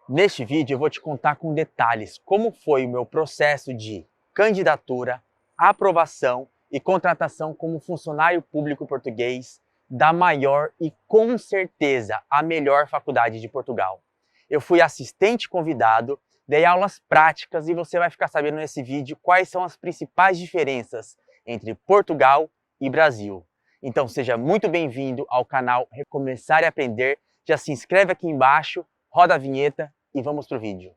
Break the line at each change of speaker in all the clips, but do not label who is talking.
Neste vídeo eu vou te contar com detalhes como foi o meu processo de candidatura, aprovação e contratação como funcionário público português da maior e com certeza a melhor faculdade de Portugal. Eu fui assistente convidado, dei aulas práticas e você vai ficar sabendo nesse vídeo quais são as principais diferenças entre Portugal e Brasil. Então seja muito bem-vindo ao canal Recomeçar e Aprender, já se inscreve aqui embaixo, roda a vinheta e vamos pro vídeo.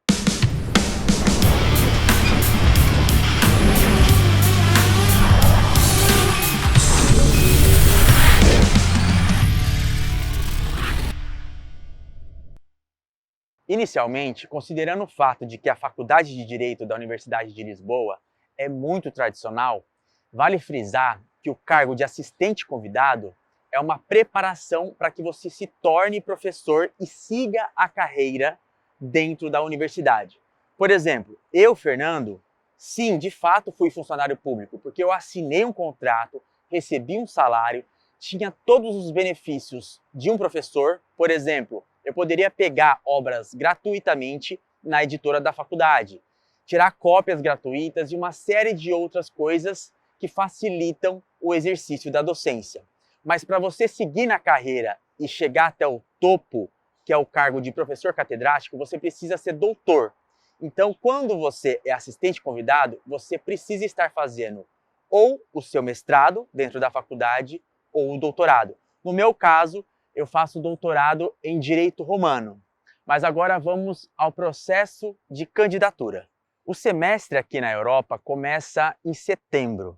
Inicialmente, considerando o fato de que a Faculdade de Direito da Universidade de Lisboa é muito tradicional, vale frisar que o cargo de assistente convidado é uma preparação para que você se torne professor e siga a carreira dentro da universidade. Por exemplo, eu, Fernando, sim, de fato fui funcionário público, porque eu assinei um contrato, recebi um salário, tinha todos os benefícios de um professor. Por exemplo, eu poderia pegar obras gratuitamente na editora da faculdade, tirar cópias gratuitas e uma série de outras coisas que facilitam o exercício da docência. Mas para você seguir na carreira e chegar até o topo, que é o cargo de professor catedrático, você precisa ser doutor. Então, quando você é assistente convidado, você precisa estar fazendo ou o seu mestrado dentro da faculdade ou o doutorado. No meu caso, eu faço doutorado em Direito Romano. Mas agora vamos ao processo de candidatura. O semestre aqui na Europa começa em setembro,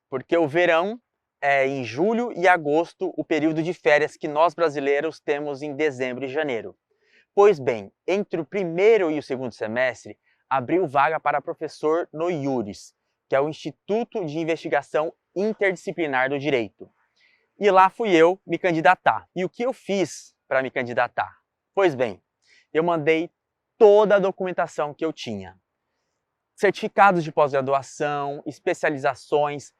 porque o verão é em julho e agosto, o período de férias que nós brasileiros temos em dezembro e janeiro. Pois bem, entre o primeiro e o segundo semestre, abriu vaga para professor no IURIS, que é o Instituto de Investigação Interdisciplinar do Direito. E lá fui eu me candidatar. E o que eu fiz para me candidatar? Pois bem, eu mandei toda a documentação que eu tinha. Certificados de pós-graduação, especializações,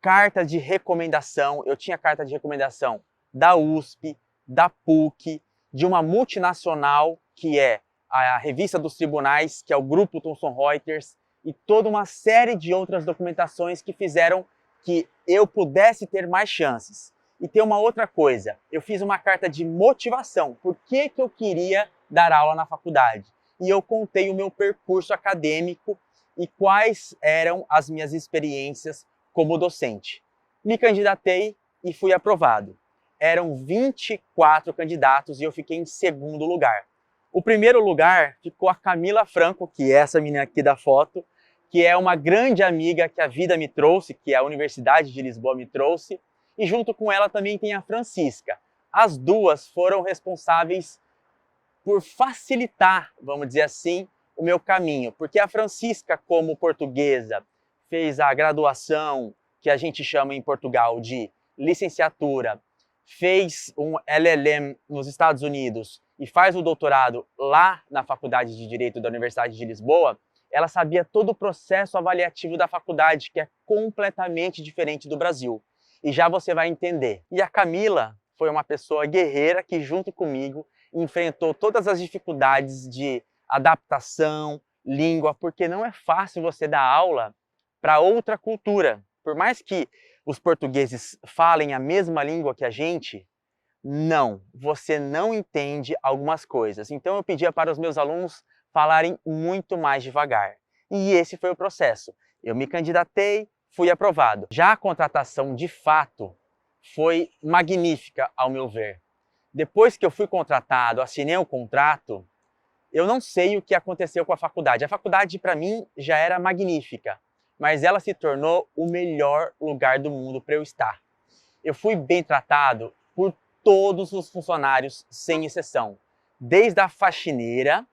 carta de recomendação. Eu tinha carta de recomendação da USP, da PUC, de uma multinacional que é a Revista dos Tribunais, que é o Grupo Thomson Reuters, e toda uma série de outras documentações que fizeram que eu pudesse ter mais chances. E tem uma outra coisa, eu fiz uma carta de motivação, por que eu queria dar aula na faculdade. E eu contei o meu percurso acadêmico e quais eram as minhas experiências como docente. Me candidatei e fui aprovado. Eram 24 candidatos e eu fiquei em segundo lugar. O primeiro lugar ficou a Camila Franco, que é essa menina aqui da foto, que é uma grande amiga que a vida me trouxe, que a Universidade de Lisboa me trouxe, e junto com ela também tem a Francisca. As duas foram responsáveis por facilitar, vamos dizer assim, o meu caminho, porque a Francisca, como portuguesa, fez a graduação, que a gente chama em Portugal de licenciatura, fez um LLM nos Estados Unidos e faz o doutorado lá na Faculdade de Direito da Universidade de Lisboa. Ela sabia todo o processo avaliativo da faculdade, que é completamente diferente do Brasil. E já você vai entender. E a Camila foi uma pessoa guerreira que, junto comigo, enfrentou todas as dificuldades de adaptação, língua, porque não é fácil você dar aula para outra cultura. Por mais que os portugueses falem a mesma língua que a gente, não, você não entende algumas coisas. Então eu pedia para os meus alunos falarem muito mais devagar. E esse foi o processo. Eu me candidatei, fui aprovado. Já a contratação, de fato, foi magnífica, ao meu ver. Depois que eu fui contratado, assinei o contrato, eu não sei o que aconteceu com a faculdade. A faculdade, para mim, já era magnífica, mas ela se tornou o melhor lugar do mundo para eu estar. Eu fui bem tratado por todos os funcionários, sem exceção. Desde a faxineira,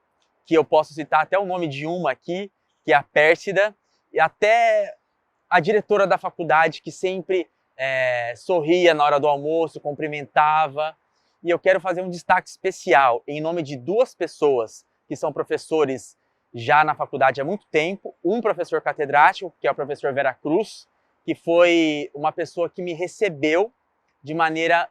que eu posso citar até o nome de uma aqui, que é a Pérsida, e até a diretora da faculdade, que sempre sorria na hora do almoço, cumprimentava. E eu quero fazer um destaque especial em nome de duas pessoas que são professores já na faculdade há muito tempo. Um professor catedrático, que é o professor Vera Cruz, que foi uma pessoa que me recebeu de maneira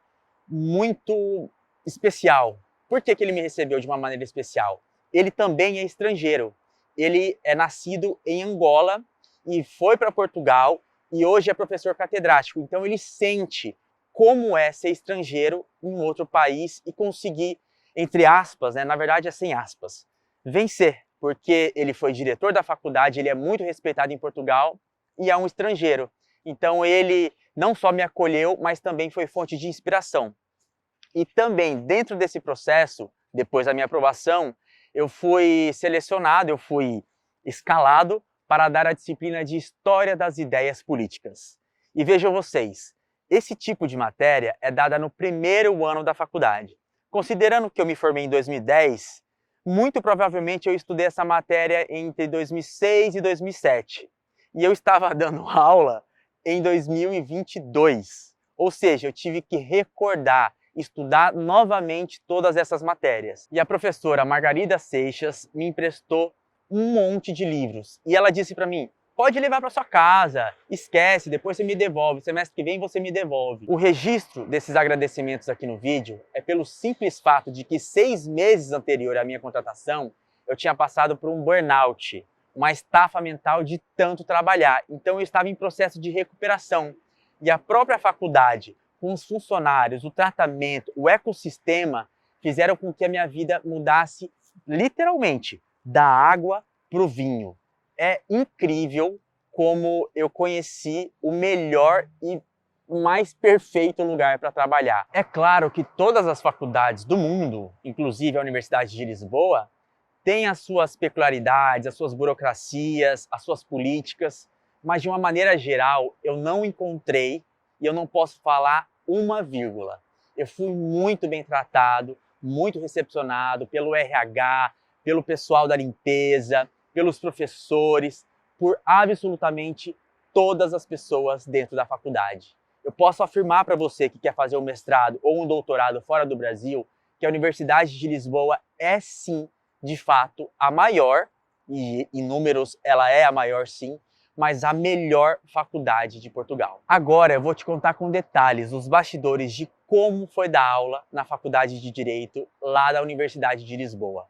muito especial. Por que ele me recebeu de uma maneira especial? ele também é estrangeiro. Ele é nascido em Angola e foi para Portugal e hoje é professor catedrático. Então ele sente como é ser estrangeiro em outro país e conseguir, entre aspas, né, na verdade é sem aspas, vencer, porque ele foi diretor da faculdade, ele é muito respeitado em Portugal e é um estrangeiro. Então ele não só me acolheu, mas também foi fonte de inspiração. E também dentro desse processo, depois da minha aprovação, eu fui selecionado, eu fui escalado para dar a disciplina de História das Ideias Políticas. E vejam vocês, esse tipo de matéria é dada no primeiro ano da faculdade. Considerando que eu me formei em 2010, muito provavelmente eu estudei essa matéria entre 2006 e 2007. E eu estava dando aula em 2022. Ou seja, eu tive que recordar, estudar novamente todas essas matérias. E a professora Margarida Seixas me emprestou um monte de livros. E ela disse para mim, pode levar para sua casa, esquece, depois você me devolve, semestre que vem você me devolve. O registro desses agradecimentos aqui no vídeo é pelo simples fato de que 6 meses anterior à minha contratação, eu tinha passado por um burnout, uma estafa mental de tanto trabalhar. Então eu estava em processo de recuperação. E a própria faculdade, com os funcionários, o tratamento, o ecossistema, fizeram com que a minha vida mudasse literalmente da água para o vinho. É incrível como eu conheci o melhor e o mais perfeito lugar para trabalhar. É claro que todas as faculdades do mundo, inclusive a Universidade de Lisboa, têm as suas peculiaridades, as suas burocracias, as suas políticas, mas de uma maneira geral eu não encontrei e eu não posso falar uma vírgula. Eu fui muito bem tratado, muito recepcionado pelo RH, pelo pessoal da limpeza, pelos professores, por absolutamente todas as pessoas dentro da faculdade. Eu posso afirmar para você que quer fazer um mestrado ou um doutorado fora do Brasil, que a Universidade de Lisboa é sim, de fato, a maior, e em números ela é a maior sim, mas a melhor faculdade de Portugal. Agora eu vou te contar com detalhes os bastidores de como foi dar aula na Faculdade de Direito lá da Universidade de Lisboa.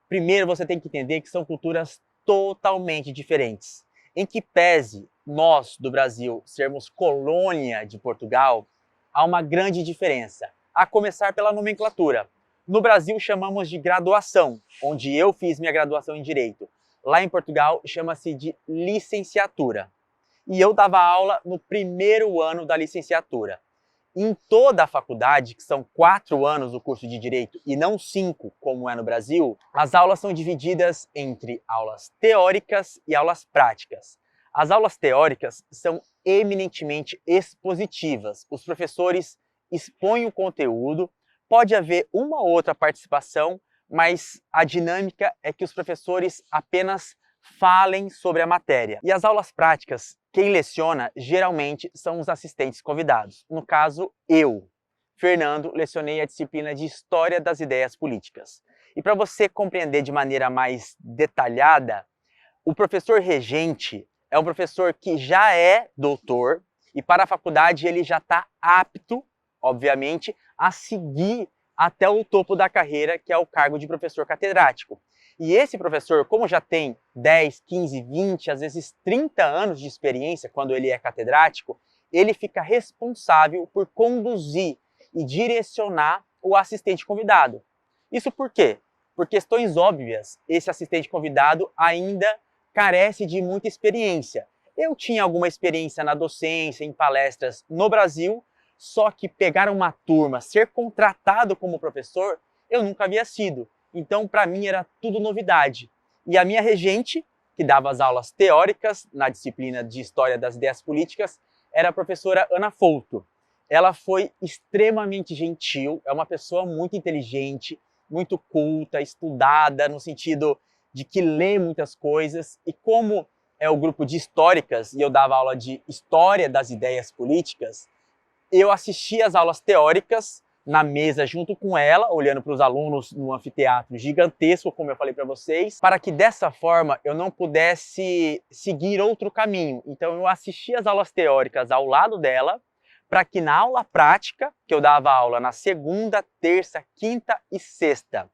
Primeiro você tem que entender que são culturas totalmente diferentes. Em que pese nós do Brasil sermos colônia de Portugal, há uma grande diferença, a começar pela nomenclatura. No Brasil chamamos de graduação, onde eu fiz minha graduação em Direito. Lá em Portugal chama-se de licenciatura. E eu dava aula no primeiro ano da licenciatura. Em toda a faculdade, que são 4 anos do curso de Direito e não 5, como é no Brasil, as aulas são divididas entre aulas teóricas e aulas práticas. As aulas teóricas são eminentemente expositivas. Os professores expõem o conteúdo, pode haver uma ou outra participação, mas a dinâmica é que os professores apenas falem sobre a matéria. E as aulas práticas, quem leciona geralmente são os assistentes convidados. No caso, eu, Fernando, lecionei a disciplina de História das Ideias Políticas. E para você compreender de maneira mais detalhada, o professor regente é um professor que já é doutor e para a faculdade ele já está apto, obviamente, a seguir até o topo da carreira, que é o cargo de professor catedrático. E esse professor, como já tem 10, 15, 20, às vezes 30 anos de experiência quando ele é catedrático, ele fica responsável por conduzir e direcionar o assistente convidado. Isso por quê? Por questões óbvias, esse assistente convidado ainda carece de muita experiência. Eu tinha alguma experiência na docência, em palestras no Brasil, só que pegar uma turma, ser contratado como professor, eu nunca havia sido. Então, para mim, era tudo novidade. E a minha regente, que dava as aulas teóricas na disciplina de História das Ideias Políticas, era a professora Ana Folto. Ela foi extremamente gentil, é uma pessoa muito inteligente, muito culta, estudada, no sentido de que lê muitas coisas. E como é o grupo de históricas, e eu dava aula de História das Ideias Políticas, eu assistia às aulas teóricas na mesa junto com ela, olhando para os alunos num anfiteatro gigantesco, como eu falei para vocês, para que dessa forma eu não pudesse seguir outro caminho. Então eu assistia às aulas teóricas ao lado dela, para que na aula prática, que eu dava aula na segunda, terça, quinta e sexta,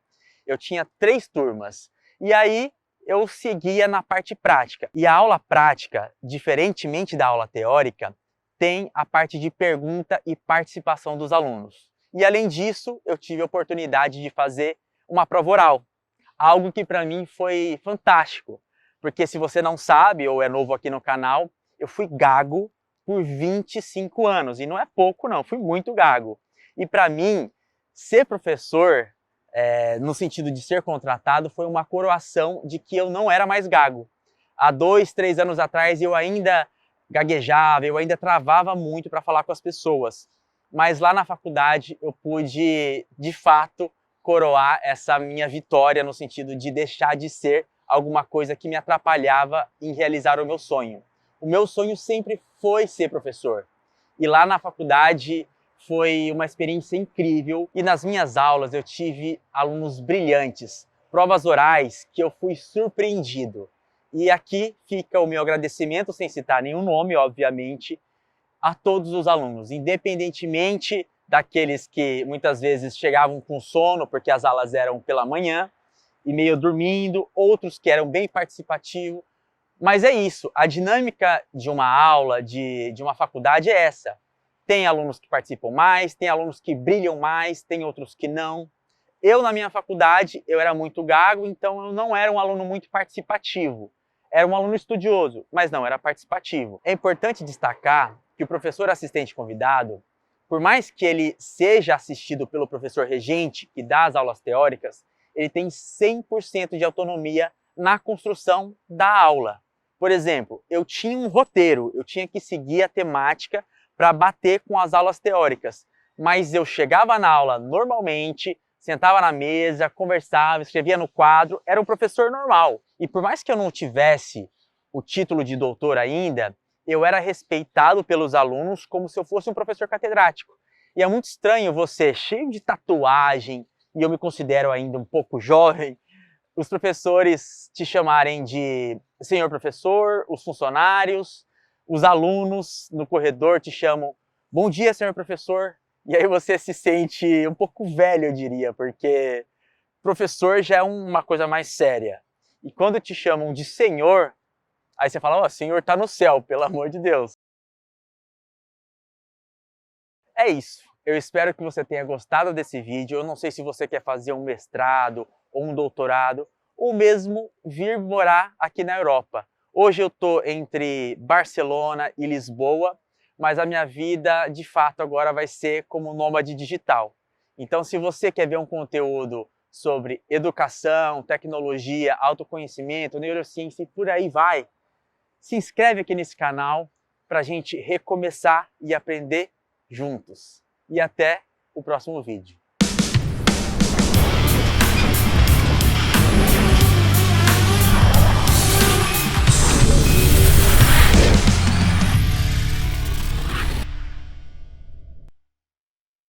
eu tinha 3 turmas. E aí eu seguia na parte prática. E a aula prática, diferentemente da aula teórica, tem a parte de pergunta e participação dos alunos. E além disso, eu tive a oportunidade de fazer uma prova oral. Algo que para mim foi fantástico. Porque se você não sabe ou é novo aqui no canal, eu fui gago por 25 anos. E não é pouco não, fui muito gago. E para mim, ser professor, no sentido de ser contratado, foi uma coroação de que eu não era mais gago. Há 2, 3 anos atrás eu ainda gaguejava, eu ainda travava muito para falar com as pessoas. Mas lá na faculdade eu pude, de fato, coroar essa minha vitória no sentido de deixar de ser alguma coisa que me atrapalhava em realizar o meu sonho. O meu sonho sempre foi ser professor. E lá na faculdade foi uma experiência incrível e nas minhas aulas eu tive alunos brilhantes, provas orais que eu fui surpreendido. E aqui fica o meu agradecimento, sem citar nenhum nome, obviamente, a todos os alunos, independentemente daqueles que muitas vezes chegavam com sono porque as aulas eram pela manhã e meio dormindo, outros que eram bem participativos. Mas é isso, a dinâmica de uma aula, de uma faculdade é essa. Tem alunos que participam mais, tem alunos que brilham mais, tem outros que não. Eu, na minha faculdade, eu era muito gago, então eu não era um aluno muito participativo. Era um aluno estudioso, mas não era participativo. É importante destacar que o professor assistente convidado, por mais que ele seja assistido pelo professor regente, que dá as aulas teóricas, ele tem 100% de autonomia na construção da aula. Por exemplo, eu tinha um roteiro, eu tinha que seguir a temática para bater com as aulas teóricas, mas eu chegava na aula normalmente, sentava na mesa, conversava, escrevia no quadro, era um professor normal. E por mais que eu não tivesse o título de doutor ainda, eu era respeitado pelos alunos como se eu fosse um professor catedrático. E é muito estranho você, cheio de tatuagem, e eu me considero ainda um pouco jovem, os professores te chamarem de senhor professor, os funcionários, os alunos no corredor te chamam bom dia, senhor professor. E aí você se sente um pouco velho, eu diria, porque professor já é uma coisa mais séria. E quando te chamam de senhor, aí você fala, ó, senhor tá no céu, pelo amor de Deus. É isso. Eu espero que você tenha gostado desse vídeo. Eu não sei se você quer fazer um mestrado ou um doutorado, ou mesmo vir morar aqui na Europa. Hoje eu estou entre Barcelona e Lisboa, mas a minha vida, de fato, agora vai ser como nômade digital. Então, se você quer ver um conteúdo sobre educação, tecnologia, autoconhecimento, neurociência e por aí vai, se inscreve aqui nesse canal para a gente recomeçar e aprender juntos. E até o próximo vídeo.